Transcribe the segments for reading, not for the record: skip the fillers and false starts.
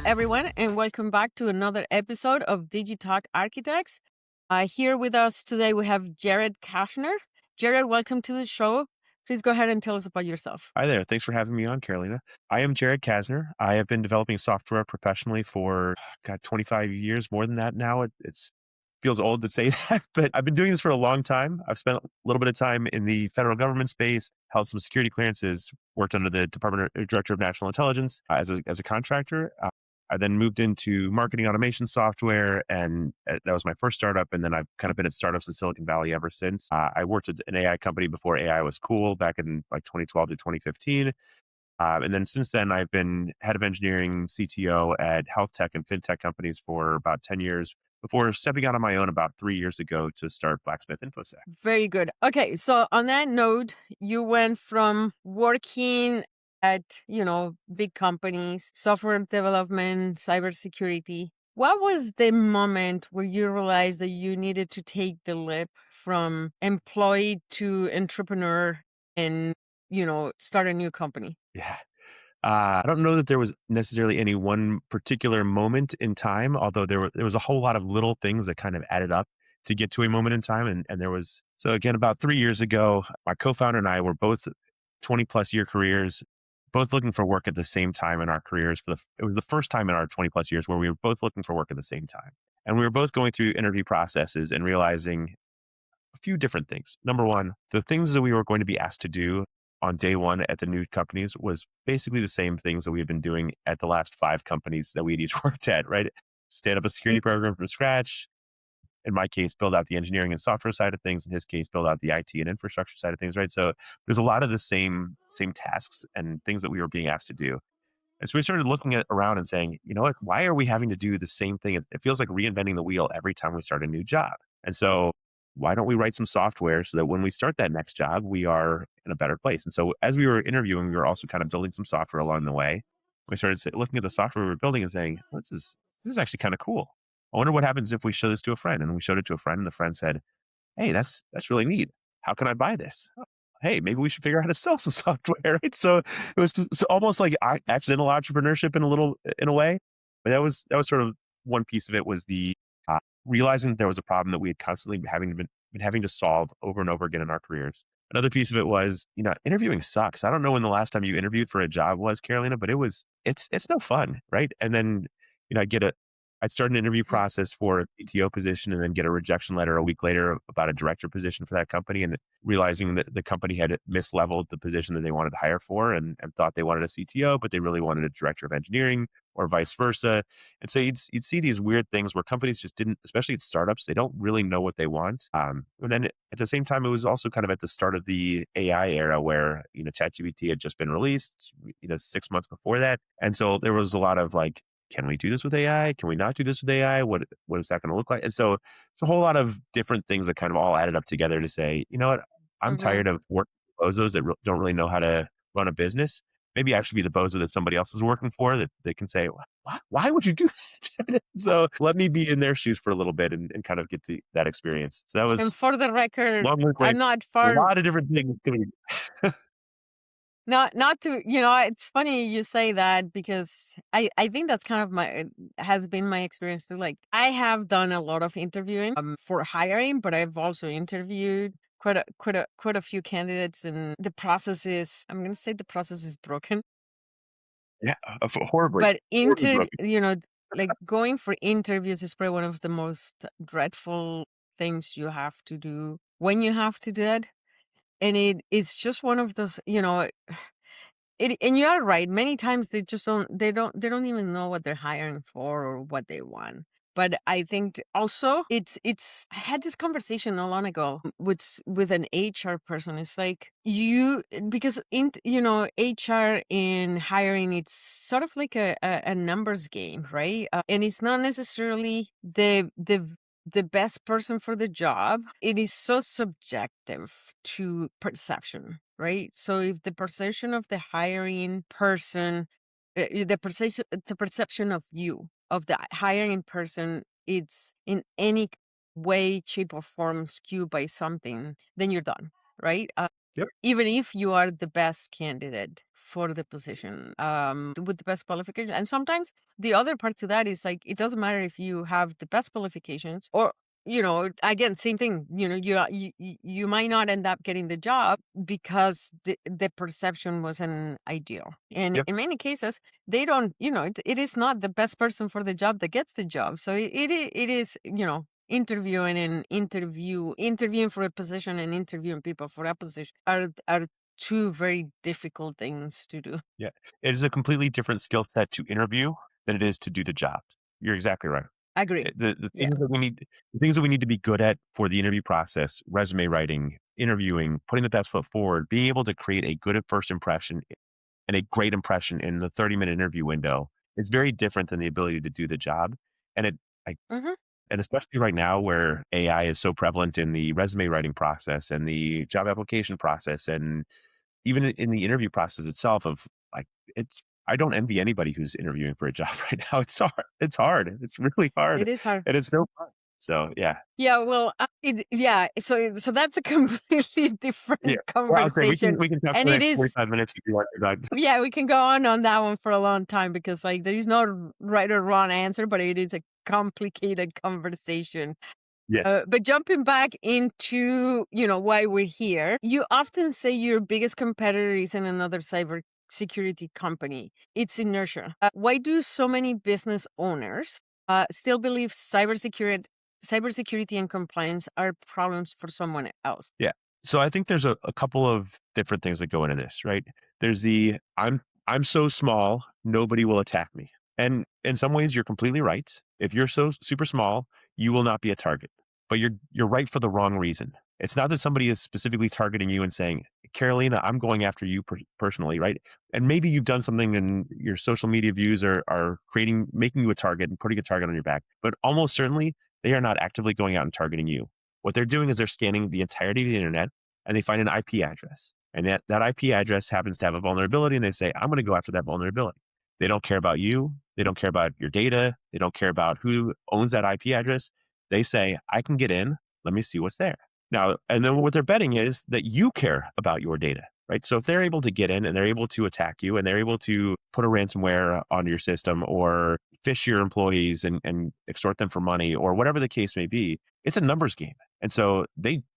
everyone, and welcome back to another episode of Digitalk Architects. Here with us today, we have Jared Casner. Jared, welcome to the show. Please go ahead and tell us about yourself. Hi there. Thanks for having me on, Carolina. I am Jared Kazner. I have been developing software professionally for, 25 years, more than that now. It's feels old to say that, but I've been doing this for a long time. I've spent a little bit of time in the federal government space, held some security clearances, worked under the Director of National Intelligence as a contractor. I then moved into marketing automation software, and that was my first startup. And then I've kind of been at startups in Silicon Valley ever since. I worked at an AI company before AI was cool back in like 2012 to 2015. And then since then, I've been head of engineering, CTO at health tech and fintech companies for about 10 years before stepping out on my own about 3 years ago to start Blacksmith InfoSec. Very good. Okay, so on that note, you went from working at, big companies, software development, cybersecurity. What was the moment where you realized that you needed to take the leap from employee to entrepreneur and, start a new company? Yeah. I don't know that there was necessarily any one particular moment in time, although there was a whole lot of little things that kind of added up to get to a moment in time. And there was, so again, about 3 years ago, my co-founder and I were both 20 plus year careers, both looking for work at the same time in our careers. It was the first time in our 20 plus years where we were both looking for work at the same time. And we were both going through interview processes and realizing a few different things. Number one, the things that we were going to be asked to do on day one at the new companies was basically the same things that we had been doing at the last 5 companies that we had each worked at, right? Stand up a security program from scratch. In my case, build out the engineering and software side of things. In his case, build out the IT and infrastructure side of things, right? So there's a lot of the same tasks and things that we were being asked to do. And so we started looking around and saying, you know what, why are we having to do the same thing? It feels like reinventing the wheel every time we start a new job. And so why don't we write some software so that when we start that next job, we are in a better place? And so as we were interviewing, we were also kind of building some software along the way. We started looking at the software we were building and saying, this is actually kind of cool. I wonder what happens if we show this to a friend. And we showed it to a friend, and the friend said, hey, that's really neat. How can I buy this? Hey, maybe we should figure out how to sell some software, right? So it was almost like accidental entrepreneurship in a way. But that was sort of one piece of it, was the realizing that there was a problem that we had constantly been having to solve over and over again in our careers. Another piece of it was, interviewing sucks. I don't know when the last time you interviewed for a job was, Carolina, but it's no fun, right? And then, I I'd start an interview process for a CTO position and then get a rejection letter a week later about a director position for that company, and realizing that the company had misleveled the position that they wanted to hire for, and thought they wanted a CTO, but they really wanted a director of engineering or vice versa. And so you'd see these weird things where companies just didn't, especially at startups, they don't really know what they want. And then at the same time, it was also kind of at the start of the AI era where, ChatGPT had just been released, 6 months before that. And so there was a lot of like, can we do this with AI? Can we not do this with AI? What is that going to look like? And so it's a whole lot of different things that kind of all added up together to say, you know what, I'm Mm-hmm. tired of working with bozos that don't really know how to run a business. Maybe I should be the bozo that somebody else is working for, that they can say, why would you do that? So let me be in their shoes for a little bit and kind of get that experience. So that And was for the record, long way, I'm not a far. lot of different things. Not to, it's funny you say that because I think that's kind of has been my experience too. Like, I have done a lot of interviewing for hiring, but I've also interviewed quite a few candidates, and the process is, I'm going to say the process is broken. Yeah, horribly, But horribly broken. like going for interviews is probably one of the most dreadful things you have to do when you have to do it. And it is just one of those, and you are right. Many times they don't even know what they're hiring for or what they want. But I think also I had this conversation not long ago with an HR person. It's like because HR in hiring, it's sort of like a numbers game, right? And it's not necessarily the best person for the job. It is so subjective to perception, right? So if the perception of the hiring person, the perception of you, of the hiring person, it's in any way, shape, or form skewed by something, then you're done, right? Yep. Even if you are the best candidate for the position with the best qualification. And sometimes the other part to that is like, it doesn't matter if you have the best qualifications or, again, same thing, you might not end up getting the job because the perception wasn't ideal. And Yep. in many cases, they don't, it is not the best person for the job that gets the job. So it is, interviewing for a position and interviewing people for a position are two very difficult things to do. Yeah. It is a completely different skill set to interview than it is to do the job. You're exactly right. Agree. The Yeah. things that we need to be good at for the interview process, resume writing, interviewing, putting the best foot forward, being able to create a good first impression and a great impression in the 30-minute interview window is very different than the ability to do the job. And it I Hmm. and especially right now where AI is so prevalent in the resume writing process and the job application process and even in the interview process itself of like it's I don't envy anybody who's interviewing for a job right now. It's hard. It's hard. It's really hard, It is hard. and it's no fun. So yeah, Yeah, well, so that's a completely yeah. different Well, okay, conversation, we can talk and for the it next is 45 minutes if you want. About yeah, we can go on that one for a long time because, like, there is no right or wrong answer, but it is a complicated conversation. yes, But jumping back into, why we're here, you often say your biggest competitor is in another cyber security company. It's Inertia. Why do so many business owners still believe cybersecurity and compliance are problems for someone else? yeah. So I think there's a couple of different things that go into this, right? There's the I'm so small, nobody will attack me. And in some ways you're completely right. If you're so super small, you will not be a target. But you're right for the wrong reason. It's not that somebody is specifically targeting you and saying, "Carolina, I'm going after you personally," right? And maybe you've done something and your social media views are making you a target and putting a target on your back. But almost certainly they are not actively going out and targeting you. What they're doing is they're scanning the entirety of the internet and they find an IP address. And that IP address happens to have a vulnerability and they say, I'm going to go after that vulnerability. They don't care about you. They don't care about your data. They don't care about who owns that IP address. They say, I can get in. Let me see what's there. Now, and then what they're betting is that you care about your data, right? So if they're able to get in and they're able to attack you and they're able to put a ransomware onto your system or phish your employees and extort them for money or whatever the case may be, it's a numbers game. And so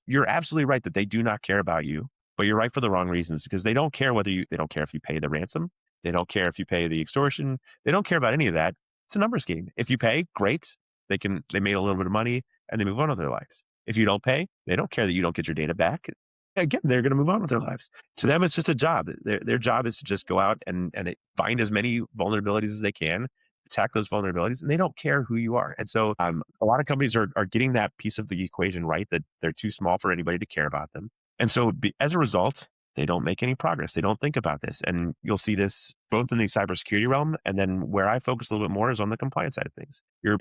you're absolutely right that they do not care about you, but you're right for the wrong reasons because they don't care they don't care if you pay the ransom. They don't care if you pay the extortion. They don't care about any of that. It's a numbers game. If you pay, great. They made a little bit of money and they move on with their lives. If you don't pay, they don't care that you don't get your data back. Again, they're going to move on with their lives. To them, it's just a job. Their job is to just go out and find as many vulnerabilities as they can, attack those vulnerabilities, and they don't care who you are. And so a lot of companies are getting that piece of the equation right, that they're too small for anybody to care about them. And so as a result, they don't make any progress. They don't think about this. And you'll see this both in the cybersecurity realm. And then where I focus a little bit more is on the compliance side of things. Your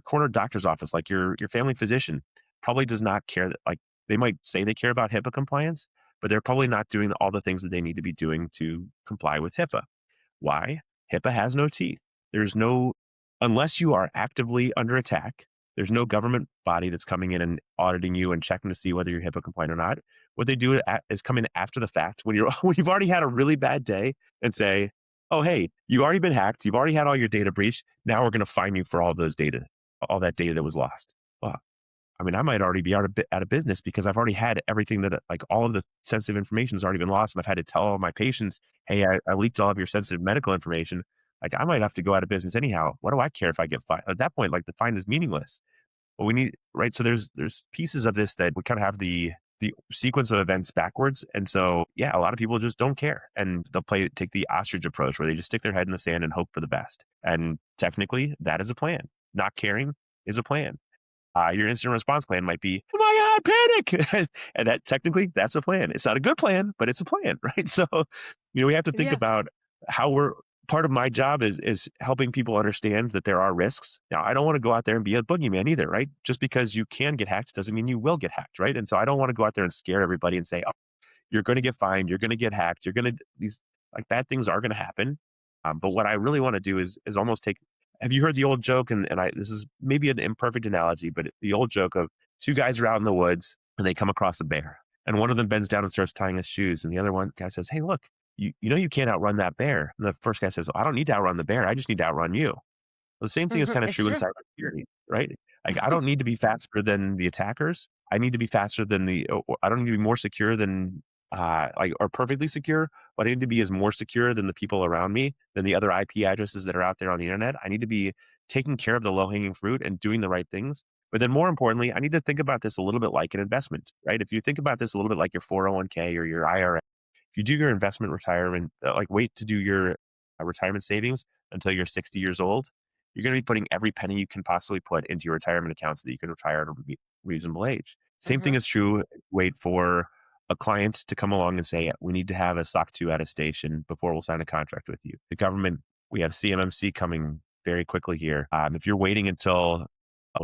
corner doctor's office, like your family physician, probably does not care that, like, they might say they care about HIPAA compliance, but they're probably not doing all the things that they need to be doing to comply with HIPAA. Why? HIPAA has no teeth. There's no, unless you are actively under attack, there's no government body that's coming in and auditing you and checking to see whether you're HIPAA compliant or not. What they do is come in after the fact when when you've already had a really bad day and say, "Oh, hey, you've already been hacked. You've already had all your data breached. Now we're going to fine you for all that data that was lost." Well, I mean, I might already be out of business because I've already had everything that, like, all of the sensitive information has already been lost. And I've had to tell all my patients, hey, I leaked all of your sensitive medical information. Like, I might have to go out of business anyhow. What do I care if I get fined? At that point, like, the fine is meaningless. But we need, right? So there's pieces of this that we kind of have the sequence of events backwards. And so, yeah, a lot of people just don't care and they'll take the ostrich approach where they just stick their head in the sand and hope for the best. And technically that is a plan. Not caring is a plan. Your incident response plan might be, oh my God, panic. And that technically that's a plan. It's not a good plan, but it's a plan, right? So, we have to think Yeah. about part of my job is helping people understand that there are risks. Now, I don't want to go out there and be a boogeyman either, right? Just because you can get hacked doesn't mean you will get hacked, right? And so I don't want to go out there and scare everybody and say, oh, you're going to get fined, you're going to get hacked, these like bad things are going to happen. But what I really want to do is almost take. Have you heard the old joke? And this is maybe an imperfect analogy, but the old joke of two guys are out in the woods and they come across a bear, and one of them bends down and starts tying his shoes, and the other one guy says, "Hey, look, you know you can't outrun that bear." And the first guy says, "I don't need to outrun the bear. I just need to outrun you." The same thing is Mhm, kind of it's true in true. cybersecurity, right? Like, I don't need to be faster than the attackers. I need to be faster than I don't need to be more secure than, or perfectly secure, but I need to be as more secure than the people around me, than the other IP addresses that are out there on the internet. I need to be taking care of the low hanging fruit and doing the right things. But then more importantly, I need to think about this a little bit like an investment, right? If you think about this a little bit like your 401k or your IRA, if you do your investment retirement, like wait to do your retirement savings until you're 60 years old, you're going to be putting every penny you can possibly put into your retirement account so that you can retire at a reasonable age. Same thing Mhm. is true. Wait for a client to come along and say, we need to have a SOC 2 attestation before we'll sign a contract with you. The government, we have CMMC coming very quickly here. If you're waiting until,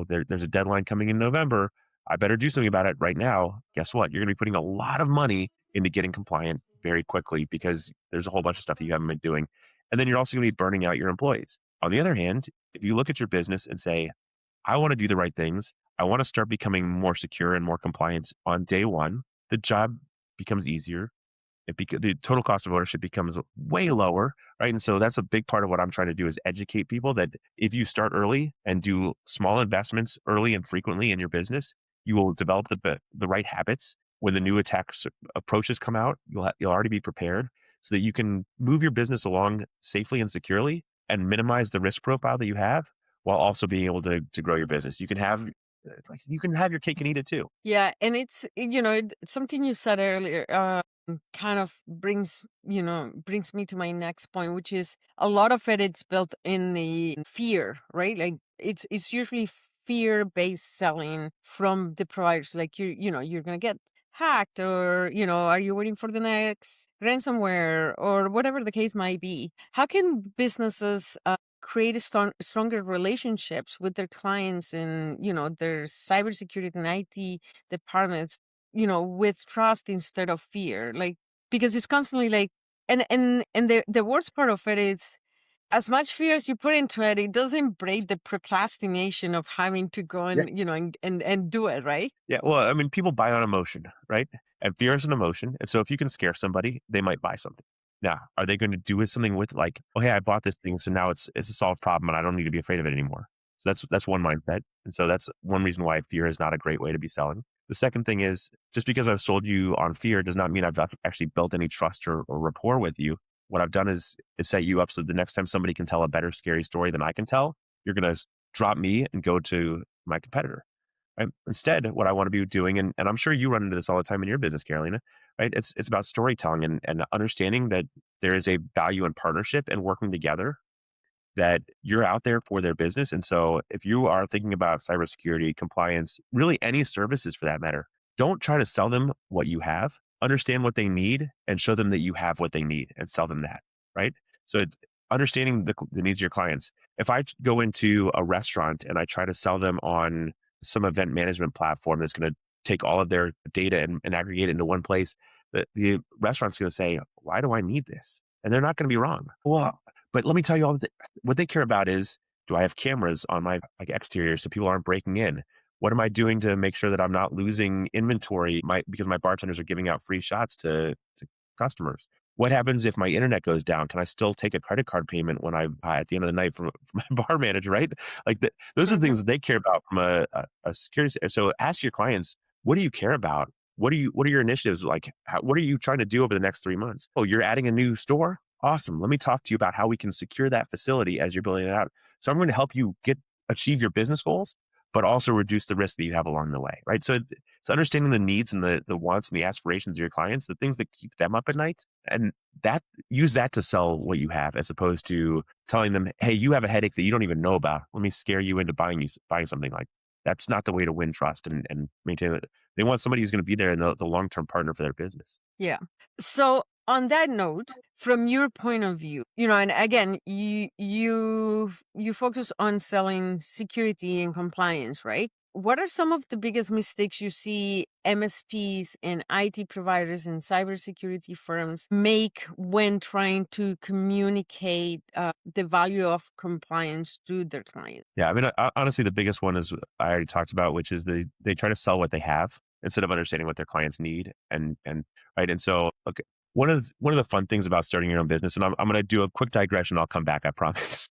there's a deadline coming in November, I better do something about it right now. Guess what? You're going to be putting a lot of money into getting compliant very quickly because there's a whole bunch of stuff that you haven't been doing. And then you're also going to be burning out your employees. On the other hand, if you look at your business and say, I want to do the right things, I want to start becoming more secure and more compliant on day one, the job becomes easier. The total cost of ownership becomes way lower, right? And so that's a big part of what I'm trying to do is educate people that if you start early and do small investments early and frequently in your business, you will develop the right habits. When the new attacks approaches come out, you'll already be prepared so that you can move your business along safely and securely and minimize the risk profile that you have while also being able to grow your business. You can have your cake and eat it too. Yeah, and something you said earlier, kind of brings me to my next point, which is a lot of it's built in the fear, right? Like it's usually fear-based selling from the providers. Like you're gonna get hacked, or are you waiting for the next ransomware, or whatever the case might be. How can businesses create stronger relationships with their clients and their cybersecurity and IT departments, with trust instead of fear? Like, because it's constantly like, and the worst part of it is, as much fear as you put into it, it doesn't break the procrastination of having to go and and do it, right? Yeah, well, I mean, people buy on emotion, right? And fear is an emotion. And so if you can scare somebody, they might buy something. Now, are they going to do something with like, oh hey, I bought this thing, so now it's a solved problem and I don't need to be afraid of it anymore. So that's one mindset. And so that's one reason why fear is not a great way to be selling. The second thing is just because I've sold you on fear does not mean I've actually built any trust or rapport with you. What I've done is set you up so the next time somebody can tell a better scary story than I can tell, you're going to drop me and go to my competitor. Right? Instead, what I want to be doing, and I'm sure you run into this all the time in your business, Carolina, right? It's about storytelling and understanding that there is a value in partnership and working together, that you're out there for their business. And so if you are thinking about cybersecurity, compliance, really any services for that matter, don't try to sell them what you have. Understand what they need and show them that you have what they need and sell them that, right? So understanding the needs of your clients. If I go into a restaurant and I try to sell them on some event management platform that's going to take all of their data and aggregate it into one place, the restaurant's going to say, why do I need this? And they're not going to be wrong. Well, but let me tell you what they care about is, do I have cameras on my like exterior so people aren't breaking in? What am I doing to make sure that I'm not losing inventory because my bartenders are giving out free shots to customers? What happens if my internet goes down? Can I still take a credit card payment when I at the end of the night from my bar manager? Right? Like those are the Mhm. things that they care about from a security. So ask your clients, what do you care about? What are your initiatives like? What are you trying to do over the next 3 months? Oh, you're adding a new store. Awesome. Let me talk to you about how we can secure that facility as you're building it out. So I'm going to help you achieve your business goals, but also reduce the risk that you have along the way. Right. So it's understanding the needs and the wants and the aspirations of your clients, the things that keep them up at night, and that use that to sell what you have, as opposed to telling them, "Hey, you have a headache that you don't even know about. Let me scare you into buying something." Like that's not the way to win trust and maintain it. They want somebody who's going to be there and the long term partner for their business. Yeah. So on that note, from your point of view, and again, you focus on selling security and compliance, right? What are some of the biggest mistakes you see MSPs and IT providers and cybersecurity firms make when trying to communicate the value of compliance to their clients? Yeah, I mean, honestly, the biggest one is I already talked about, which is they try to sell what they have instead of understanding what their clients need, and right. And so, okay, One of the fun things about starting your own business, and I'm going to do a quick digression. I'll come back. I promise.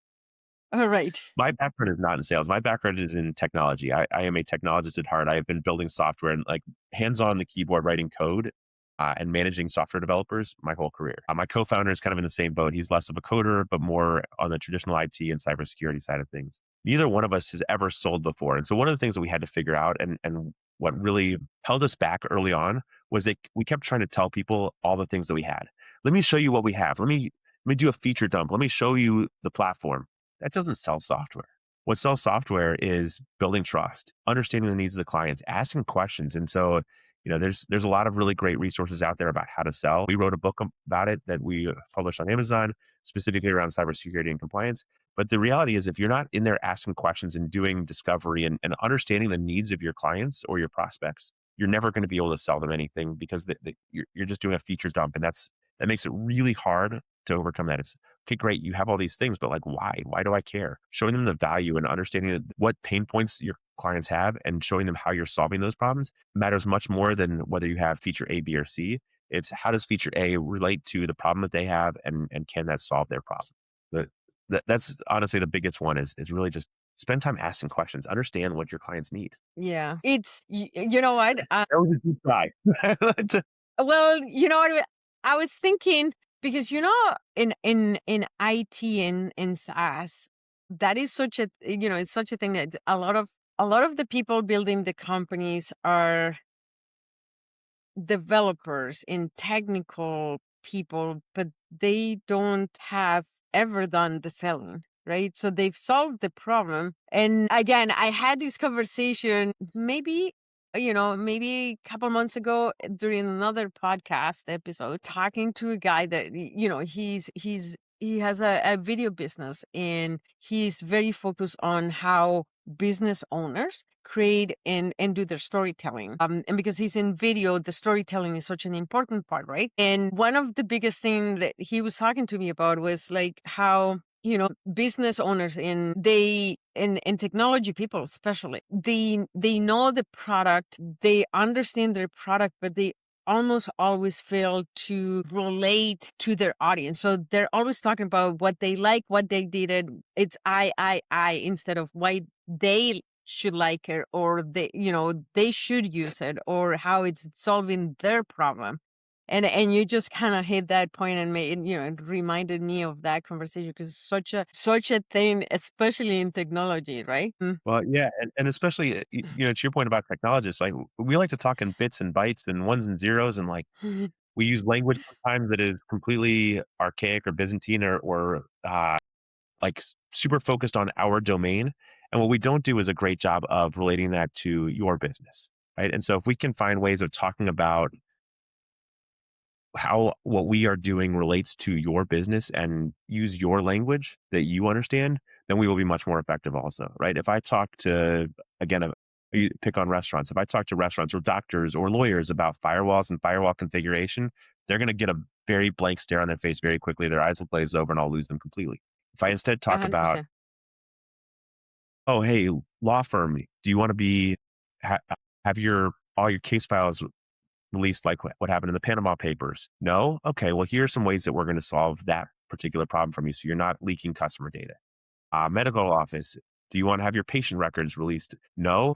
All right. My background is not in sales. My background is in technology. I am a technologist at heart. I have been building software and like hands on the keyboard writing code and managing software developers my whole career. My co-founder is kind of in the same boat. He's less of a coder, but more on the traditional IT and cybersecurity side of things. Neither one of us has ever sold before. And so one of the things that we had to figure out and what really held us back early on was that we kept trying to tell people all the things that we had. Let me show you what we have. Let me do a feature dump. Let me show you the platform. That doesn't sell software. What sells software is building trust, understanding the needs of the clients, asking questions. And so, there's a lot of really great resources out there about how to sell. We wrote a book about it that we published on Amazon, specifically around cybersecurity and compliance. But the reality is, if you're not in there asking questions and doing discovery and understanding the needs of your clients or your prospects, you're never going to be able to sell them anything because you're just doing a feature dump, and that makes it really hard to overcome that. It's okay, great. You have all these things, but like, why? Why do I care? Showing them the value and understanding what pain points your clients have and showing them how you're solving those problems matters much more than whether you have feature A, B, or C. It's how does feature A relate to the problem that they have and can that solve their problem? But that's honestly the biggest one is really just spend time asking questions, understand what your clients need. Yeah. You know what? That was a deep dive. Well, you know what? I was thinking because in IT and in SaaS, that is such a it's such a thing that a lot of the people building the companies are developers and technical people, but they don't have ever done the selling, right? So they've solved the problem. And again, I had this conversation maybe a couple months ago during another podcast episode, talking to a guy that, he has a video business and he's very focused on how business owners create and do their storytelling. And because he's in video, the storytelling is such an important part, right? And one of the biggest thing that he was talking to me about was like how business owners and technology people especially, they know the product, they understand their product, but they almost always fail to relate to their audience. So they're always talking about what they like, what they did it. It's I instead of why they should like it, or they should use it, or how it's solving their problem. And you just kind of hit that point and made it reminded me of that conversation because it's such a thing, especially in technology, right? Well, yeah, and especially, to your point about technologists, like, we like to talk in bits and bytes and ones and zeros, and, like, we use language sometimes that is completely archaic or Byzantine or like, super focused on our domain, and what we don't do is a great job of relating that to your business, right? And so if we can find ways of talking about how what we are doing relates to your business and use your language that you understand, then we will be much more effective also, right? If I talk to, again, you pick on restaurants. If I talk to restaurants or doctors or lawyers about firewalls and firewall configuration, they're going to get a very blank stare on their face very quickly. Their eyes will glaze over and I'll lose them completely. If I instead talk about, 100%. oh, hey, law firm, do you want to ha- have all your case files released like what happened in the Panama Papers? No? Okay, well, here are some ways that we're going to solve that particular problem from you so you're not leaking customer data. Medical office, do you want to have your patient records released? No?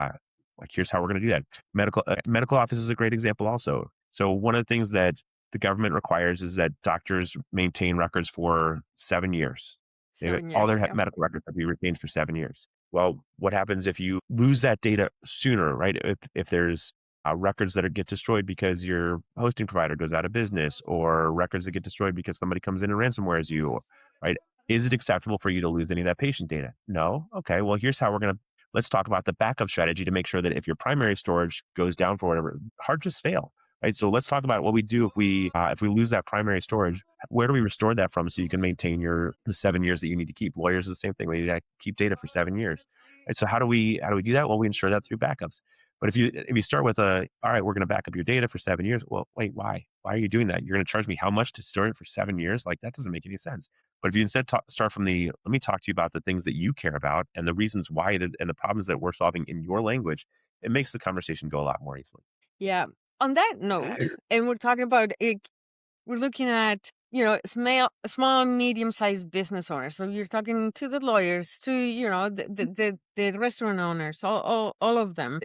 Like, here's how we're going to do that. Medical office is a great example also. So, one of the things that the government requires is that doctors maintain records for 7 years. Seven All years, their yeah. medical records have to be retained for 7 years. Well, what happens if you lose that data sooner, right? If there's records that get destroyed because your hosting provider goes out of business, or records that get destroyed because somebody comes in and ransomwares you, right? Is it acceptable for you to lose any of that patient data? No. Okay. Well, here's how let's talk about the backup strategy to make sure that if your primary storage goes down for whatever, hard disks fail, right? So let's talk about what we do if we lose that primary storage. Where do we restore that from so you can maintain the 7 years that you need to keep? Lawyers, the same thing. We need to keep data for 7 years. Right? So how do we do that? Well, we ensure that through backups. But if you start with all right, we're going to back up your data for 7 years. Well, wait, why? Why are you doing that? You're going to charge me how much to store it for 7 years? Like, that doesn't make any sense. But if you instead start from let me talk to you about the things that you care about and the reasons why and the problems that we're solving in your language, it makes the conversation go a lot more easily. Yeah. On that note, and we're talking about it, we're looking at, small and medium-sized business owners. So you're talking to the lawyers, to, the restaurant owners, all of them.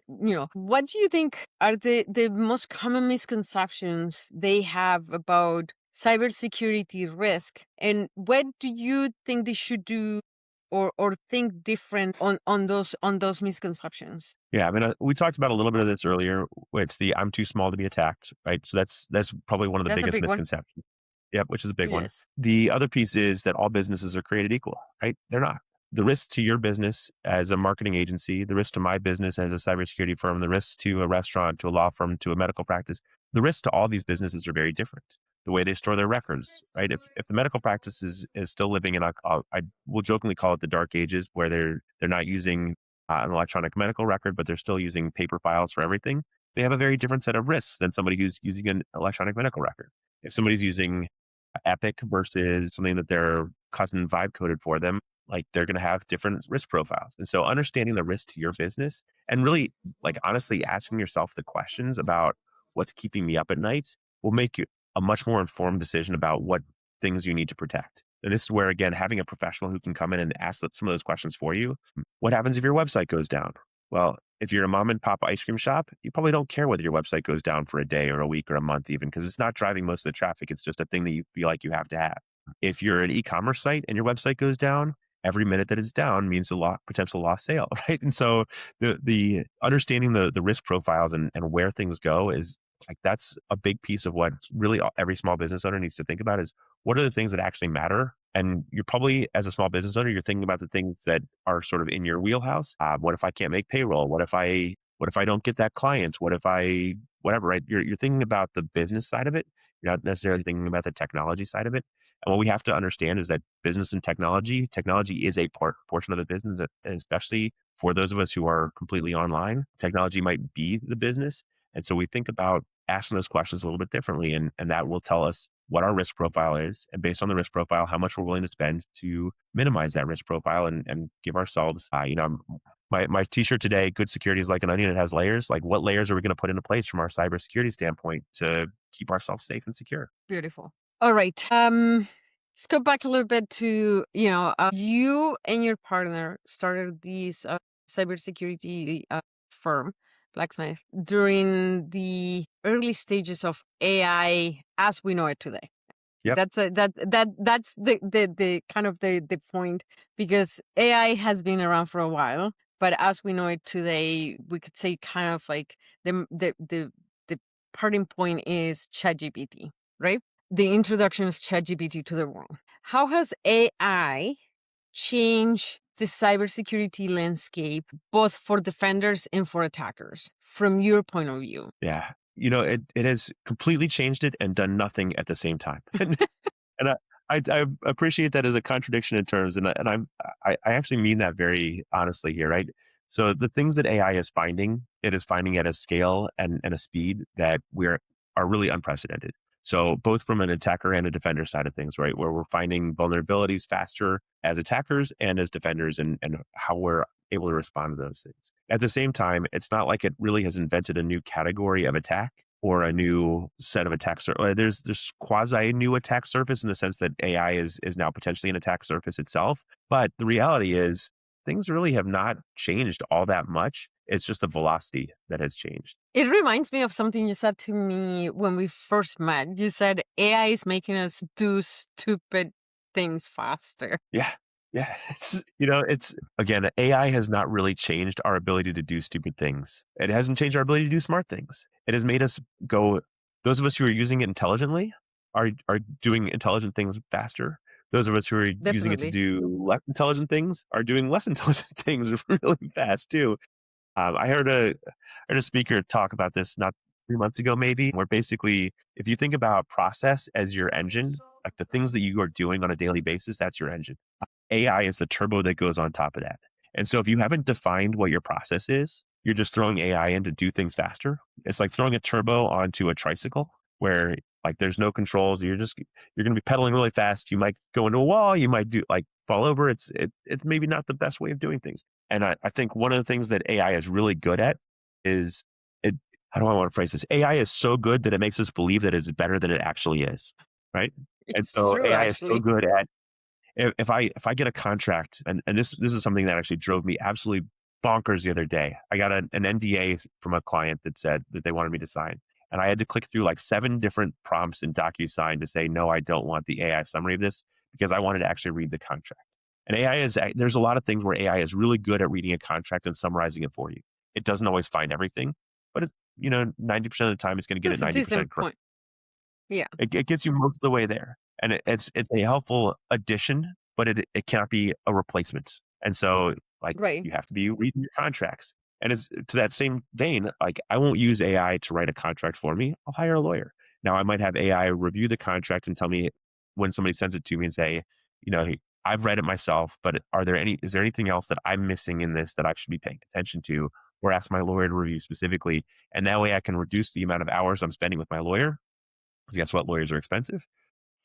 What do you think are the most common misconceptions they have about cybersecurity risk, and what do you think they should do or think different on those misconceptions? Yeah, I mean, we talked about a little bit of this earlier. It's the "I'm too small to be attacked," right? So that's probably one of the That's a biggest big one. misconceptions. Yep, which is a big one. Yes. The other piece is that all businesses are created equal, right? They're not. The risk to your business as a marketing agency, the risk to my business as a cybersecurity firm, the risk to a restaurant, to a law firm, to a medical practice, the risk to all these businesses are very different. The way they store their records, right? If the medical practice is still living in, I will jokingly call it the dark ages, where they're not using an electronic medical record, but they're still using paper files for everything, they have a very different set of risks than somebody who's using an electronic medical record. If somebody's using Epic versus something that their cousin vibe coded for them, like they're going to have different risk profiles. And so understanding the risk to your business and really like honestly asking yourself the questions about what's keeping me up at night will make you a much more informed decision about what things you need to protect. And this is where, again, having a professional who can come in and ask some of those questions for you. What happens if your website goes down? Well, if you're a mom and pop ice cream shop, you probably don't care whether your website goes down for a day or a week or a month, even because it's not driving most of the traffic. It's just a thing that you feel like you have to have. If you're an e-commerce site and your website goes down, every minute that it's down means a potential lost sale, right? And so the understanding the risk profiles and where things go is like that's a big piece of what really every small business owner needs to think about is what are the things that actually matter. And you're probably, as a small business owner, you're thinking about the things that are sort of in your wheelhouse. What if I can't make payroll? What if I don't get that client? What if I whatever? Right? You're thinking about the business side of it. You're not necessarily thinking about the technology side of it. And what we have to understand is that business and technology is a portion of the business, and especially for those of us who are completely online, technology might be the business. And so we think about asking those questions a little bit differently, and that will tell us what our risk profile is. And based on the risk profile, how much we're willing to spend to minimize that risk profile and give ourselves, my t-shirt today, good security is like an onion, it has layers. Like what layers are we going to put into place from our cybersecurity standpoint to keep ourselves safe and secure? Beautiful. All right. Let's go back a little bit to, you and your partner started this cybersecurity firm, Blacksmith, during the early stages of AI as we know it today. Yep. That's the kind of the point, because AI has been around for a while, but as we know it today, we could say kind of like the parting point is ChatGPT, right? The introduction of ChatGPT to the world. How has AI changed the cybersecurity landscape, both for defenders and for attackers, from your point of view? Yeah. It has completely changed it and done nothing at the same time. And I appreciate that as a contradiction in terms, and I actually mean that very honestly here, right? So the things that AI is finding, it is finding at a scale and a speed that are really unprecedented. So both from an attacker and a defender side of things, right, where we're finding vulnerabilities faster as attackers and as defenders, and how we're able to respond to those things. At the same time, it's not like it really has invented a new category of attack or a new set of attacks. There's quasi new attack surface in the sense that AI is now potentially an attack surface itself. But the reality is things really have not changed all that much. It's just the velocity that has changed. It reminds me of something you said to me when we first met. You said AI is making us do stupid things faster. Yeah. Yeah. It's again, AI has not really changed our ability to do stupid things. It hasn't changed our ability to do smart things. It has made us go, those of us who are using it intelligently are doing intelligent things faster. Those of us who are using it to Definitely. do less intelligent things are doing less intelligent things really fast too. I heard a speaker talk about this not 3 months ago, maybe, where basically, if you think about process as your engine, like the things that you are doing on a daily basis, that's your engine. AI is the turbo that goes on top of that. And so if you haven't defined what your process is, you're just throwing AI in to do things faster. It's like throwing a turbo onto a tricycle where like there's no controls. You're going to be pedaling really fast. You might go into a wall. You might do like fall over. It's maybe not the best way of doing things. And I think one of the things that AI is really good at is it. How do I want to phrase this? AI is so good that it makes us believe that it's better than it actually is. right? And It's so true, AI is so actually. good at if I get a contract, and this is something that actually drove me absolutely bonkers the other day. I got an NDA from a client that said that they wanted me to sign, and I had to click through like 7 different prompts in DocuSign to say no, I don't want the AI summary of this because I wanted to actually read the contract. And AI is there's a lot of things where AI is really good at reading a contract and summarizing it for you. It doesn't always find everything, but it's 90% of the time it's going to get it That's a 90% decent correct. point. Yeah, It gets you most of the way there, and it's a helpful addition, but it cannot be a replacement. And so, like, right. you have to be reading your contracts. And it's to that same vein, like, I won't use AI to write a contract for me. I'll hire a lawyer. Now, I might have AI review the contract and tell me when somebody sends it to me and say, "Hey, I've read it myself, but is there anything else that I'm missing in this that I should be paying attention to?" Or ask my lawyer to review specifically. And that way I can reduce the amount of hours I'm spending with my lawyer, 'cause guess what? Lawyers are expensive,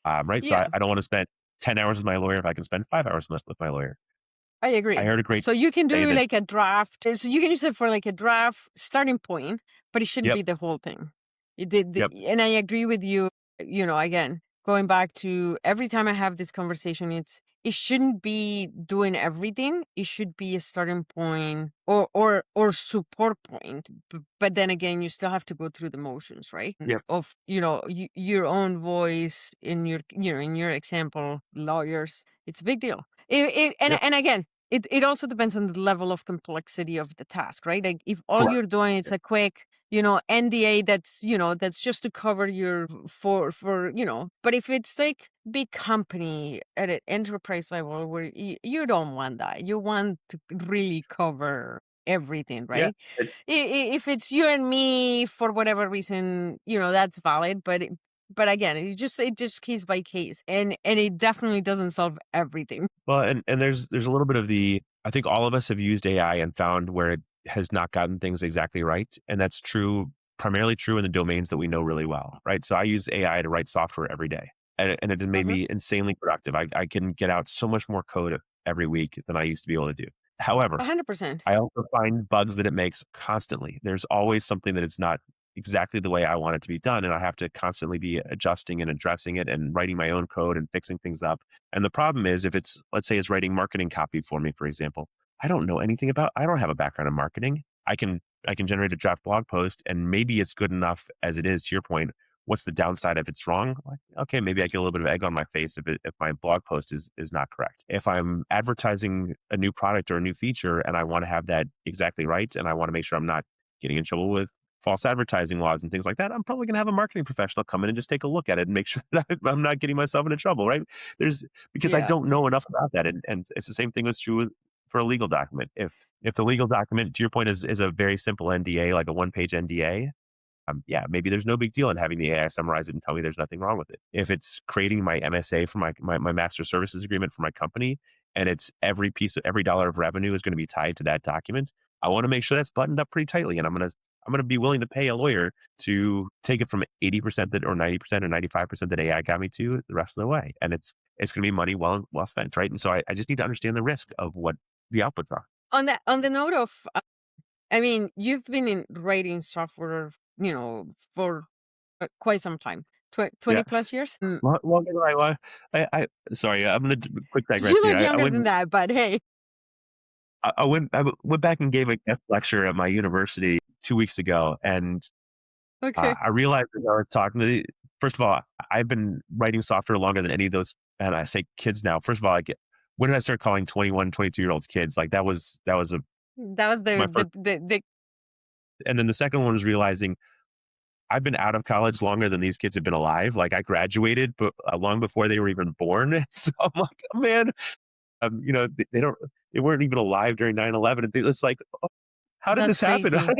right? So Yeah, I don't wanna spend 10 hours with my lawyer if I can spend 5 hours with my lawyer. I I agree. heard a great So you can say do that. like a draft. So you can use it for like a draft starting point, but it shouldn't Yep, be the whole thing. It did, yep, and I agree with you. Again, going back to every time I have this conversation, it shouldn't be doing everything. It should be a starting point or support point. But then again, you still have to go through the motions, right? yep, Of your own voice in your example, lawyers. It's a big deal. And yep, again, it also depends on the level of complexity of the task, right? Like if all correct. you're doing is Yep, a quick, NDA that's just to cover your but if it's like big company at an enterprise level where you don't want that. You want to really cover everything, yeah, right? If it's you and me for whatever reason, that's valid, but again, it just case by case, and it definitely doesn't solve everything. well, and there's a little bit of I think all of us have used AI and found where it has not gotten things exactly right, and that's primarily true in the domains that we know really well, right? So I use AI to write software every day, and it has made Mhm. me insanely productive. I can get out so much more code every week than I used to be able to do. However, 100%. I also find bugs that it makes constantly. There's always something that it's not exactly the way I want it to be done, and I have to constantly be adjusting and addressing it and writing my own code and fixing things up. And the problem is if let's say it's writing marketing copy for me, for example, I don't have a background in marketing. I can generate a draft blog post and maybe it's good enough as it is to your point. What's the downside if it's wrong? Like, okay, maybe I get a little bit of egg on my face if my blog post is not correct. If I'm advertising a new product or a new feature and I want to have that exactly right and I want to make sure I'm not getting in trouble with false advertising laws and things like that, I'm probably going to have a marketing professional come in and just take a look at it and make sure that I'm not getting myself into trouble, right? There's because I Yeah. don't know enough about that, and it's the same thing that's true for a legal document. If the legal document, to your point, is a very simple NDA, like a 1 page NDA, yeah, maybe there's no big deal in having the AI summarize it and tell me there's nothing wrong with it. If it's creating my MSA for my master services agreement for my company, and it's every dollar of revenue is going to be tied to that document, I want to make sure that's buttoned up pretty tightly, and I'm gonna be willing to pay a lawyer to take it from 80% that or 90% or 95% that AI got me to the rest of the way, and it's gonna be money well spent, right? And so I just need to understand the risk of what the outputs are. On the note of, I mean, you've been in writing software, for quite some time, 20 Yeah. plus years. Longer than I sorry, I'm gonna do a quick digression You here. look younger than that, but hey, I went back and gave a guest lecture at my university 2 weeks ago, and, okay. I realized as I was talking to the first of all, I've been writing software longer than any of those and I say kids now. First of all, when did I start calling 21, 22-year-olds kids? Like, that was That was my the first and then the second one was realizing I've been out of college longer than these kids have been alive. Like, I graduated, but, long before they were even born. So I'm like, "Oh, man." They weren't even alive during 9/11. It's like, "Oh, how did that's this happen? crazy.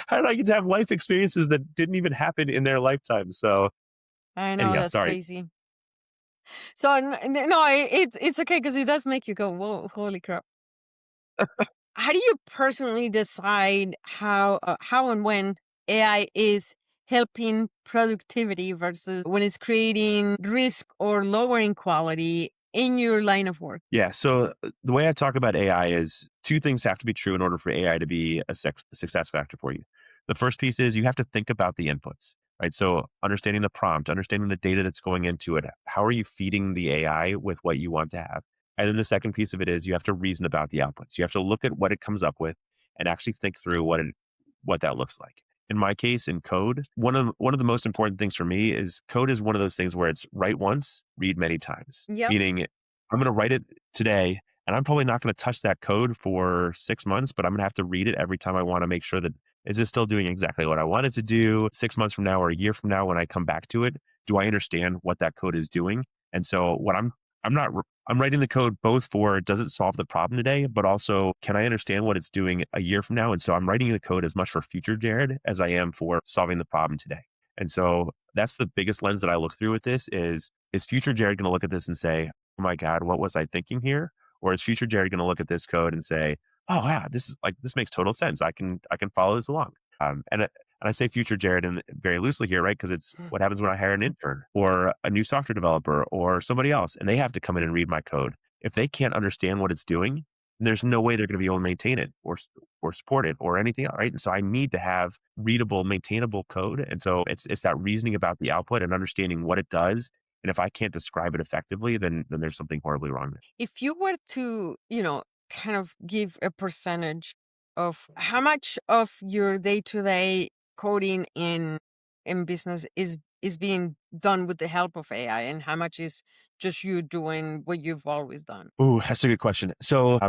How did I get to have life experiences that didn't even happen in their lifetime?" So, I know, anyhow, that's sorry. crazy. So no, it's okay because it does make you go, whoa, holy crap. How do you personally decide how and when AI is helping productivity versus when it's creating risk or lowering quality in your line of work? Yeah, so, the way I talk about AI is 2 things have to be true in order for AI to be a success factor for you. The first piece is you have to think about the inputs, right? So understanding the prompt, understanding the data that's going into it. How are you feeding the AI with what you want to have? And then the second piece of it is you have to reason about the outputs. You have to look at what it comes up with and actually think through what that looks like. In my case, in code, one of the most important things for me is code is one of those things where it's write once, read many times. Yep. Meaning, I'm going to write it today, and I'm probably not going to touch that code for 6 months, but I'm going to have to read it every time I want to make sure that is it still doing exactly what I want it to do 6 months from now or a year from now when I come back to it? Do I understand what that code is doing? And so what I'm not I'm writing the code both for does it solve the problem today, but also can I understand what it's doing a year from now? And so I'm writing the code as much for future Jared as I am for solving the problem today. And so that's the biggest lens that I look through with this is future Jared going to look at this and say, oh my God, what was I thinking here? Or is future Jared going to look at this code and say, oh yeah, this makes total sense. I can follow this along. And I say future Jared and very loosely here, right? Because it's what happens when I hire an intern or a new software developer or somebody else, and they have to come in and read my code. If they can't understand what it's doing, there's no way they're going to be able to maintain it or support it or anything, right? And so I need to have readable, maintainable code. And so it's that reasoning about the output and understanding what it does. And if I can't describe it effectively, then there's something horribly wrong there. If you were to, kind of give a percentage of how much of your day-to-day coding in business is being done with the help of AI and how much is just you doing what you've always done? Ooh, that's a good question. So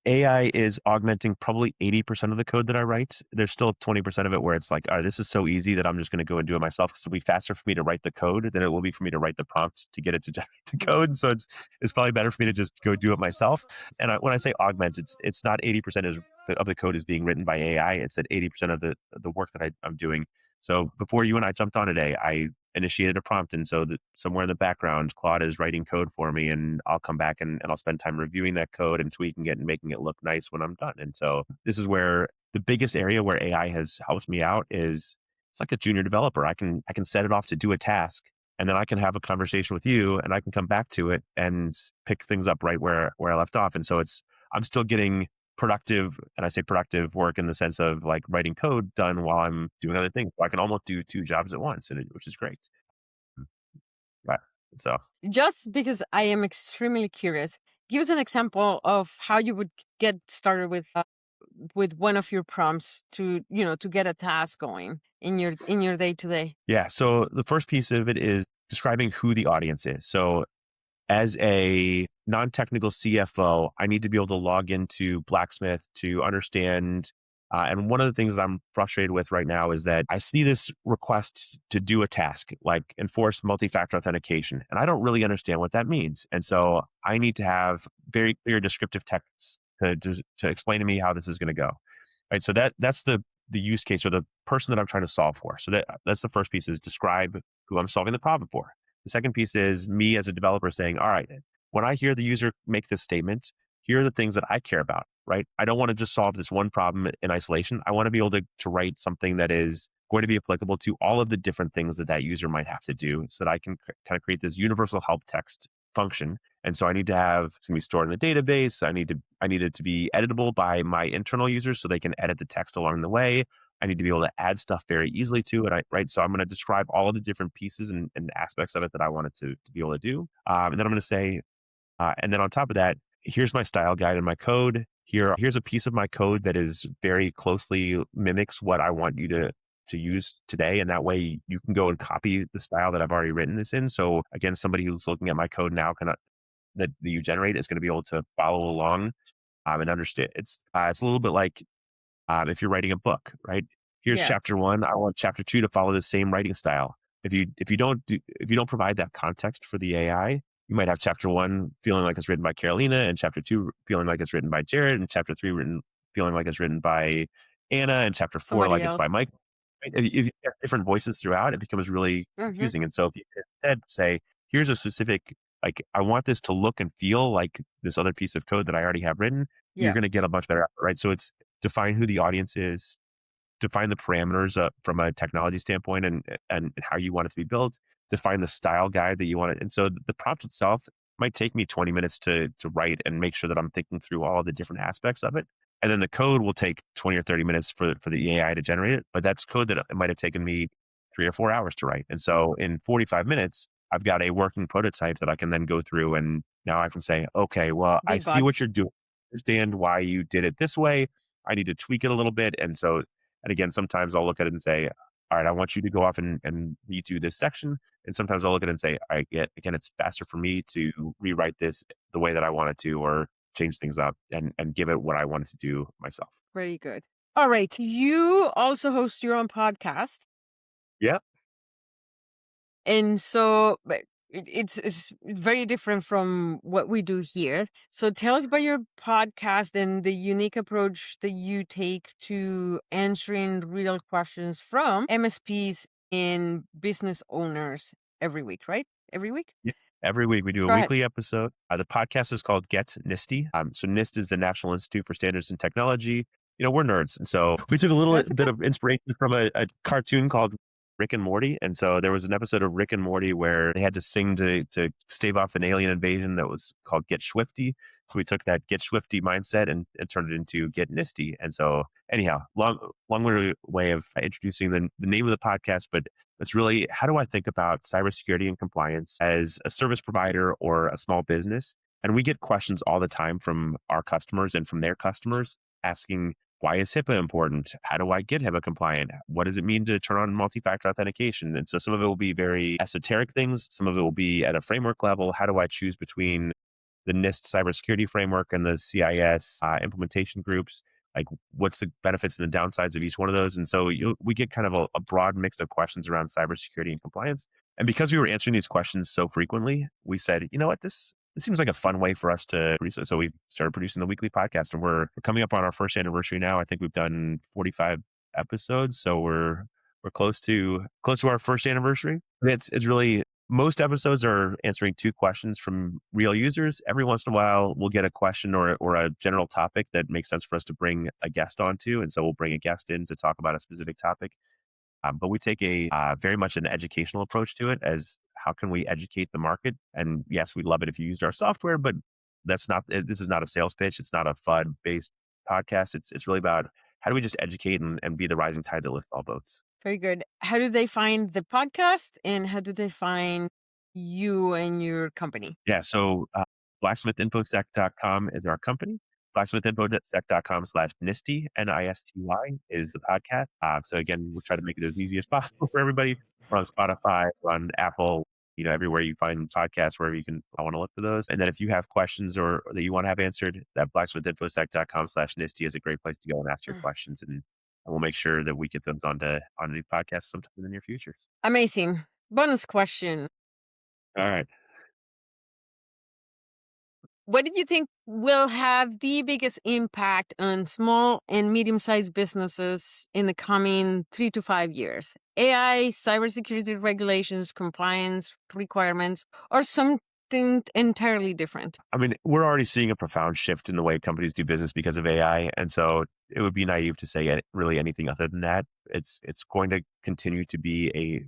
AI is augmenting probably 80% of the code that I write. There's still 20% of it where it's like, all right, this is so easy that I'm just going to go and do it myself. Because it'll be faster for me to write the code than it will be for me to write the prompts to get it to generate the code. So it's probably better for me to just go do it myself. And when I say augment, it's not 80% of the code is being written by AI. It's that 80% of the work that I'm doing. So before you and I jumped on today, I initiated a prompt. And so that somewhere in the background, Claude is writing code for me and I'll come back and I'll spend time reviewing that code and tweaking it and making it look nice when I'm done. And so this is where the biggest area where AI has helped me out is it's like a junior developer. I can set it off to do a task and then I can have a conversation with you and I can come back to it and pick things up right where I left off. And so I'm still getting productive, and I say productive work in the sense of like writing code done while I'm doing other things. So I can almost do two jobs at once, which is great. Mm, right. So Just because I am extremely curious, give us an example of how you would get started with one of your prompts to, to get a task going in your day to day. yeah. So the first piece of it is describing who the audience is. So as a non-technical CFO, I need to be able to log into Blacksmith to understand. And one of the things that I'm frustrated with right now is that I see this request to do a task like enforce multi-factor authentication, and I don't really understand what that means. And so I need to have very clear descriptive text to explain to me how this is going to go. Right. So that's the use case or the person that I'm trying to solve for. So that's the first piece is describe who I'm solving the problem for. The second piece is me as a developer saying, all right, when I hear the user make this statement, here are the things that I care about, right? I don't want to just solve this one problem in isolation. I want to be able to write something that is going to be applicable to all of the different things that user might have to do so that I can kind of create this universal help text function. And so I need to have it's going to be stored in the database. I need it to be editable by my internal users so they can edit the text along the way. I need to be able to add stuff very easily to it. Right. So I'm going to describe all of the different pieces and aspects of it that I want it to be able to do. And then I'm going to say, and then on top of that, here's my style guide in my code. Here's a piece of my code that is very closely mimics what I want you to use today. And that way you can go and copy the style that I've already written this in. So again, somebody who's looking at my code now that you generate is going to be able to follow along and understand. It's a little bit like if you're writing a book, right? Here's Yeah. chapter one. I want chapter two to follow the same writing style. If you don't provide that context for the AI, you might have chapter one feeling like it's written by Carolina, and chapter two feeling like it's written by Jared, and chapter three feeling like it's written by Anna, and chapter four Somebody like it's by else. Mike. Right? If you have different voices throughout, it becomes really Hmm. confusing. And so if you instead say, here's a specific like I want this to look and feel like this other piece of code that I already have written, you're Yeah. going to get a much better output, right? So it's define who the audience is, define the parameters from a technology standpoint and how you want it to be built, define the style guide that you want it. And so the prompt itself might take me 20 minutes to write and make sure that I'm thinking through all the different aspects of it. And then the code will take 20 or 30 minutes for the AI to generate it. But that's code that it might have taken me 3 or 4 hours to write. And so in 45 minutes, I've got a working prototype that I can then go through and now I can say, okay, well, I see Debug. what you're doing. Understand why you did it this way. I need to tweak it a little bit. And again, sometimes I'll look at it and say, all right, I want you to go off and redo this section. And sometimes I'll look at it and say, I get, again, it's faster for me to rewrite this the way that I want it to, or change things up and give it what I wanted to do myself. Very good. All right. You also host your own podcast. Yeah. And so but it's very different from what we do here. So tell us about your podcast and the unique approach that you take to answering real questions from MSPs and business owners every week, right? Every week? Yeah. Every week we do a Go ahead. weekly episode. The podcast is called Get NISTy. So NIST is the National Institute for Standards and Technology. We're nerds. And so we took a little That's bit okay. of inspiration from a cartoon called Rick and Morty. And so there was an episode of Rick and Morty where they had to sing to stave off an alien invasion that was called Get Swifty. So we took that Get Swifty mindset and turned it into Get NISTy. And so anyhow, long way of introducing the name of the podcast, but it's really, how do I think about cybersecurity and compliance as a service provider or a small business? And we get questions all the time from our customers and from their customers asking, why is HIPAA important? How do I get HIPAA compliant? What does it mean to turn on multi-factor authentication? And so some of it will be very esoteric things. Some of it will be at a framework level. How do I choose between the NIST cybersecurity framework and the CIS implementation groups? Like, what's the benefits and the downsides of each one of those? And so we get kind of a broad mix of questions around cybersecurity and compliance. And because we were answering these questions so frequently, we said, you know what, this seems like a fun way for us to produce it. So we started producing the weekly podcast, and we're coming up on our first anniversary now. I think we've done 45 episodes, so we're close to our first anniversary. And it's really, most episodes are answering two questions from real users. Every once in a while, we'll get a question or a general topic that makes sense for us to bring a guest onto. And so we'll bring a guest in to talk about a specific topic. But we take a very much an educational approach to it as how can we educate the market? And yes, we'd love it if you used our software, but this is not a sales pitch. It's not a FUD based podcast. It's really about how do we just educate and be the rising tide that lifts all boats. Very good. How do they find the podcast and how do they find you and your company? Yeah. So blacksmithinfosec.com is our company. Blacksmithinfosec.com/NISTy, NISTY is the podcast. So again, we'll try to make it as easy as possible for everybody. We're on Spotify, we're on Apple, everywhere you find podcasts, wherever I want to look for those. And then if you have questions or that you want to have answered, that blacksmithinfosec.com/NISTy is a great place to go and ask your Mm. questions. And we'll make sure that we get those on the podcast sometime in the near future. Amazing. Bonus question. All right. What do you think will have the biggest impact on small and medium sized businesses in the coming 3 to 5 years? AI, cybersecurity regulations, compliance requirements, or something entirely different? I mean, we're already seeing a profound shift in the way companies do business because of AI, and so it would be naive to say really anything other than that. It's going to continue to be a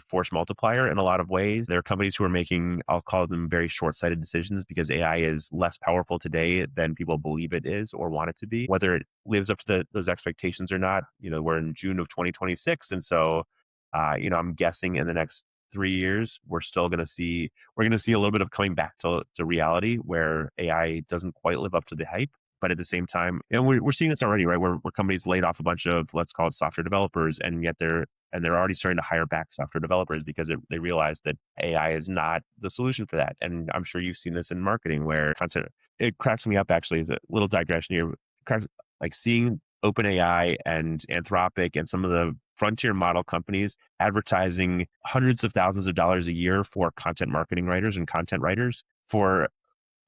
force multiplier in a lot of ways. There are companies who are making, I'll call them, very short-sighted decisions because AI is less powerful today than people believe it is or want it to be. Whether it lives up to those expectations or not, we're in June of 2026, and so I'm guessing in the next 3 years we're going to see a little bit of coming back to reality where AI doesn't quite live up to the hype. But at the same time, we're seeing this already, right? Where companies laid off a bunch of, let's call it, software developers, and yet they're already starting to hire back software developers because they realize that AI is not the solution for that. And I'm sure you've seen this in marketing where content, it cracks me up actually, as a little digression here, like seeing OpenAI and Anthropic and some of the frontier model companies advertising hundreds of thousands of dollars a year for content marketing writers and content writers for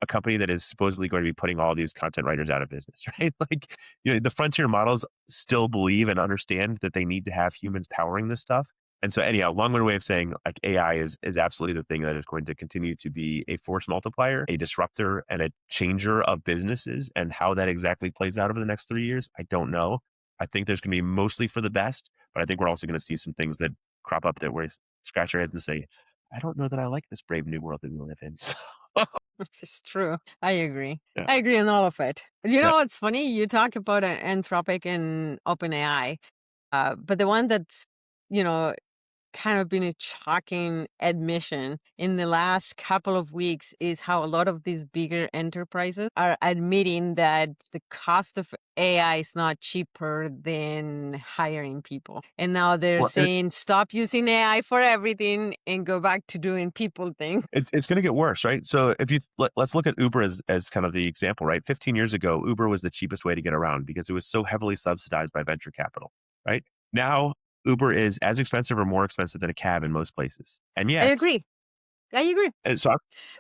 a company that is supposedly going to be putting all these content writers out of business, right? Like, the frontier models still believe and understand that they need to have humans powering this stuff. And so anyhow, long-winded way of saying, like, AI is absolutely the thing that is going to continue to be a force multiplier, a disruptor, and a changer of businesses. And how that exactly plays out over the next 3 years, I don't know. I think there's going to be mostly for the best, but I think we're also going to see some things that crop up that we scratch our heads and say, I don't know that I like this brave new world that we live in. So, This is true. I agree. yeah. I agree on all of it. Yeah. What's funny? You talk about Anthropic and OpenAI, but the one that's kind of been a shocking admission in the last couple of weeks is how a lot of these bigger enterprises are admitting that the cost of AI is not cheaper than hiring people. And now they're Well, saying, stop using AI for everything and go back to doing people things. it's going to get worse, right? So if let's look at Uber as kind of the example, right? 15 years ago, Uber was the cheapest way to get around because it was so heavily subsidized by venture capital, right? Now Uber is as expensive or more expensive than a cab in most places, and I yet, agree. I agree. and so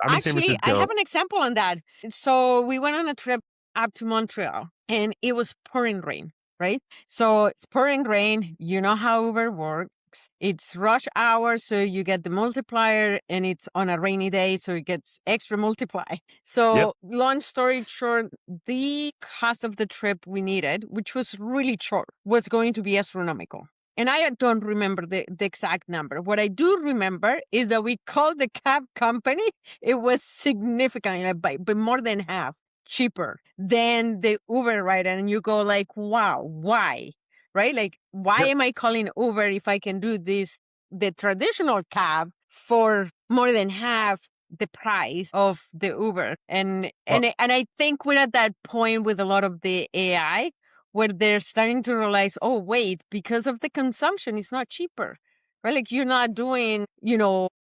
I'm in San Actually, I Francisco. have an example on that. So we went on a trip up to Montreal and it was pouring rain, right? So it's pouring rain. You know how Uber works. It's rush hour, so you get the multiplier, and it's on a rainy day, so it gets extra multiply. Yep. So, long story short, the cost of the trip we needed, which was really short, was going to be astronomical. And I don't remember the exact number. What I do remember is that we called the cab company. It was significantly, like, by more than half cheaper than the Uber ride. And you go like, wow, why? Right? Like, why Yep. am I calling Uber if I can do this, the traditional cab for more than half the price of the Uber? Well, And I think we're at that point with a lot of the AI where they're starting to realize, oh, wait, because of the consumption, it's not cheaper, right? Like you're not doing,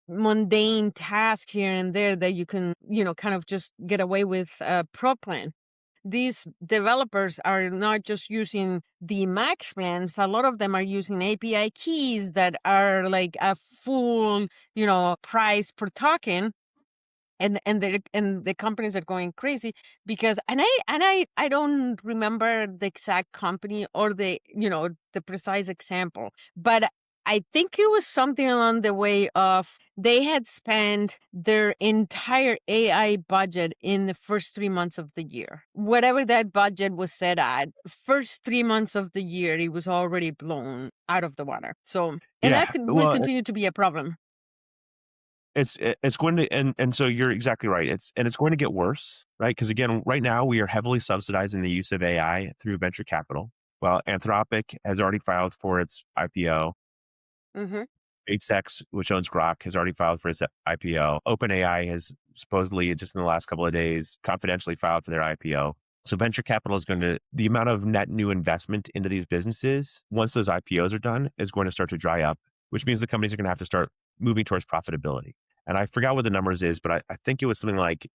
mundane tasks here and there that you can, kind of just get away with pro plan. These developers are not just using the max plans. A lot of them are using API keys that are like a full, price per token, and the companies are going crazy because I don't remember the exact company or the precise example, but I think it was something along the way of they had spent their entire AI budget in the first 3 months of the year. Whatever that budget was set at, first 3 months of the year, it was already blown out of the water. So, and that yeah. will Well, continue to be a problem. it's going to, and so you're exactly right. It's going to get worse, right? Because again, right now we are heavily subsidizing the use of AI through venture capital. Well, Anthropic has already filed for its IPO. Hmm. SpaceX, which owns Grok, has already filed for its IPO. OpenAI has supposedly just in the last couple of days confidentially filed for their IPO. So venture capital is going to, the amount of net new investment into these businesses, once those IPOs are done, is going to start to dry up, which means the companies are going to have to start moving towards profitability. And I forgot what the numbers is, but I think it was something like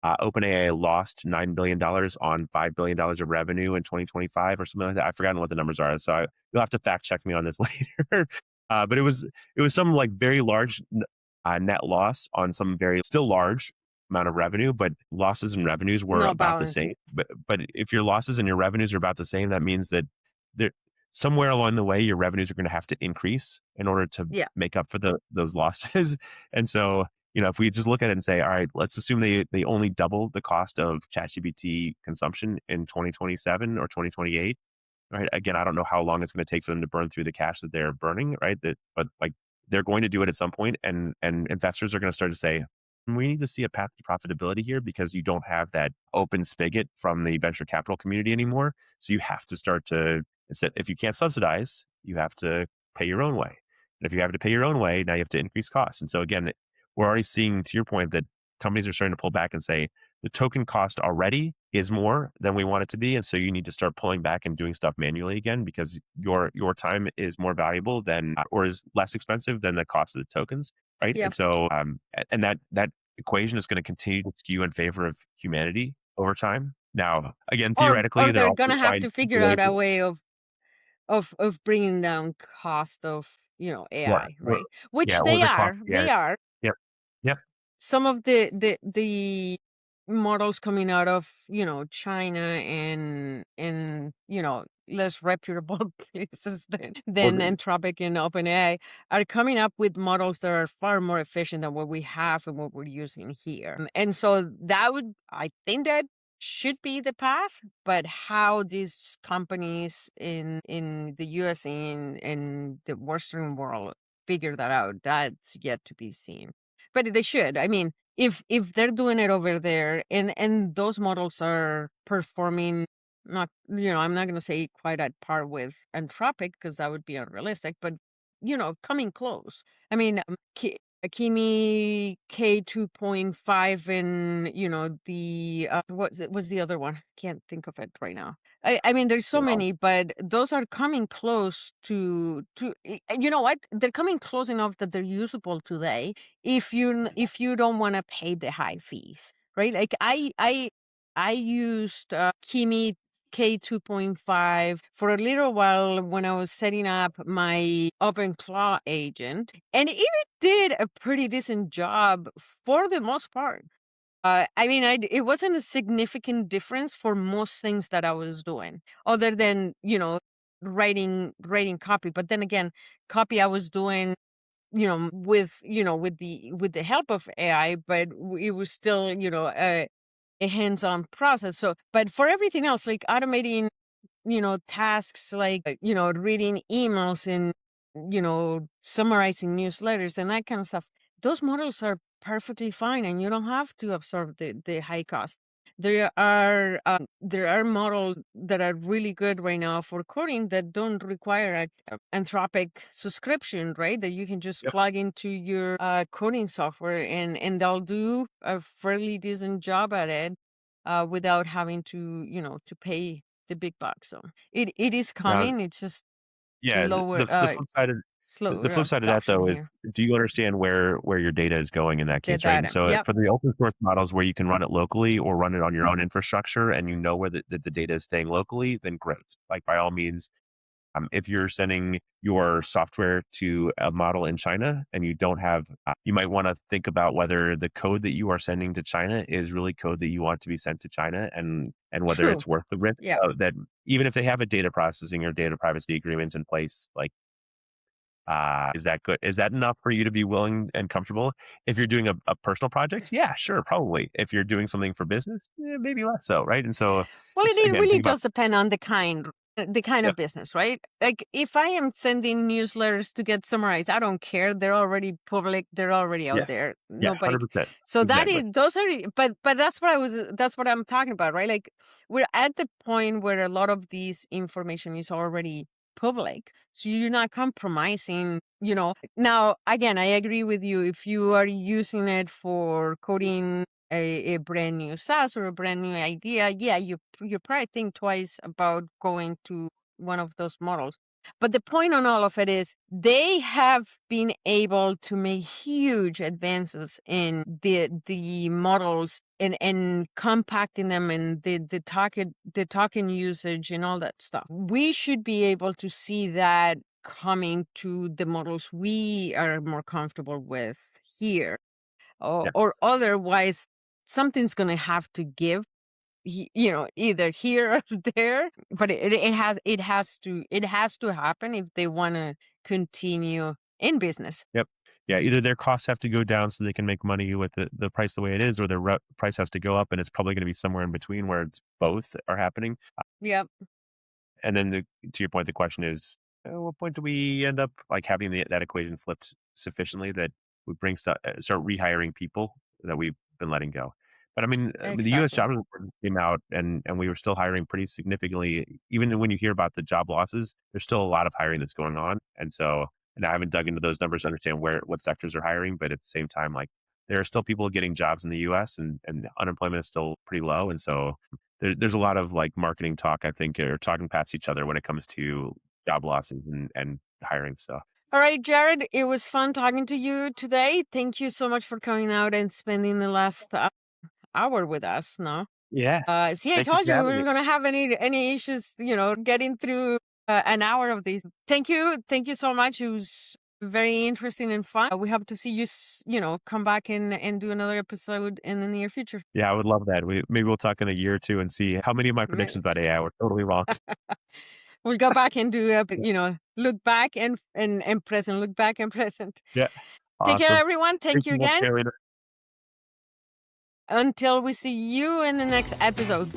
OpenAI lost $9 billion on $5 billion of revenue in 2025 or something like that. I've forgotten what the numbers are. So you'll have to fact check me on this later. But it was some like very large net loss on some very still large amount of revenue, but losses and revenues were No about the balance. same. But if your losses and your revenues are about the same, that means that there somewhere along the way your revenues are going to have to increase in order to Yeah. make up for those losses. And so if we just look at it and say, all right, let's assume they only double the cost of ChatGPT consumption in 2027 or 2028, right? Again, I don't know how long it's going to take for them to burn through the cash that they're burning, right? But like they're going to do it at some point, and investors are going to start to say, we need to see a path to profitability here because you don't have that open spigot from the venture capital community anymore. So you have to start to, instead, if you can't subsidize, you have to pay your own way. And if you have to pay your own way, now you have to increase costs. And so again, we're already seeing, to your point, that companies are starting to pull back and say the token cost already is more than we want it to be, and so you need to start pulling back and doing stuff manually again because your time is more valuable than or is less expensive than the cost of the tokens, right? Yeah. And so and that equation is going to continue to skew in favor of humanity over time. Now, again, Or theoretically, they're they're also gonna have find to figure ways. out a way of bringing down cost of, Yeah, AI, right? Which yeah, or they the cost. are. Yeah, They are. yep, yep. Some of the models coming out of, China and less reputable places Well, than Anthropic and OpenAI are coming up with models that are far more efficient than what we have and what we're using here. And so I think that should be the path, but how these companies in the US and in the Western world figure that out, that's yet to be seen. But they should. I mean, if they're doing it over there and those models are performing not, I'm not going to say quite at par with Anthropic because that would be unrealistic, but coming close. I mean, Kimi K 2.5 and what's the other one? Can't think of it right now. I mean, there's so Well, many, but those are coming close you know what? They're coming close enough that they're usable today if you don't want to pay the high fees, right? Like I used Kimi K 2.5 for a little while when I was setting up my OpenClaw agent, and it did a pretty decent job for the most part. I mean, it wasn't a significant difference for most things that I was doing, other than writing copy. But then again, copy I was doing with the help of AI, but it was still a hands-on process. So, but for everything else, like automating tasks like, reading emails and, summarizing newsletters and that kind of stuff. Those models are perfectly fine and you don't have to absorb the high cost. There are models that are really good right now for coding that don't require a Anthropic subscription, right? That you can just yep. plug into your coding software and they'll do a fairly decent job at it without having to pay the big bucks. So it is Now, coming. It's just yeah, lower the slower flip side of that adoption though is, here. do you understand where your data is going in that The case, right? And data. so Yep. for the open source models where you can run it locally or run it on your own infrastructure and you know where the data is staying locally, then great. Like by all means, if you're sending your software to a model in China and you don't have, you might want to think about whether the code that you are sending to China is really code that you want to be sent to China, and whether True. it's worth the risk Yep. that even if they have a data processing or data privacy agreement in place, like, is that good? Is that enough for you to be willing and comfortable? If you're doing a personal project, yeah, sure, probably. If you're doing something for business, maybe less so, right? And so Well, it's it again, really think about, does depend on the kind of yep, business, right? Like if I am sending newsletters to get summarized, I don't care. They're already public. They're already out yes, there. yeah, Nobody. 100%, So that exactly, is those are but that's what I'm talking about, right? Like we're at the point where a lot of these information is already public. So you're not compromising. Now, again, I agree with you. If you are using it for coding a brand new SaaS or a brand new idea, yeah, you probably think twice about going to one of those models. But the point on all of it is they have been able to make huge advances in the models and compacting them and the token usage and all that stuff. We should be able to see that coming to the models we are more comfortable with here, or yes. otherwise something's going to have to give, either here or there, but it has to happen if they want to continue in business. Yep. Yeah, either their costs have to go down so they can make money with the price the way it is, or their price has to go up, and it's probably going to be somewhere in between where it's both are happening. Yep. And then to your point, the question is, at what point do we end up like having that equation flipped sufficiently that we start rehiring people that we've been letting go? But the U.S. Exactly. job report came out, and we were still hiring pretty significantly. Even when you hear about the job losses, there's still a lot of hiring that's going on. And I haven't dug into those numbers to understand what sectors are hiring, but at the same time, like there are still people getting jobs in the U.S. and unemployment is still pretty low, and so there's a lot of like marketing talk, I think, or talking past each other when it comes to job losses and hiring stuff. All right, Jared, it was fun talking to you today. Thank you so much for coming out and spending the last hour with us. No. Yeah. See, I Thank you told for you we having me. were gonna have any issues, getting through an hour of these. Thank you so much. It was very interesting and fun. We hope to see you, come back and do another episode in the near future. Yeah, I would love that. Maybe we'll talk in a year or two and see how many of my Right. predictions about AI were totally wrong. We'll go back and do look back and present, look back and present. Yeah. Take care, Awesome. everyone. Thank Thank you you. We'll again. chat later. Until we see you in the next episode.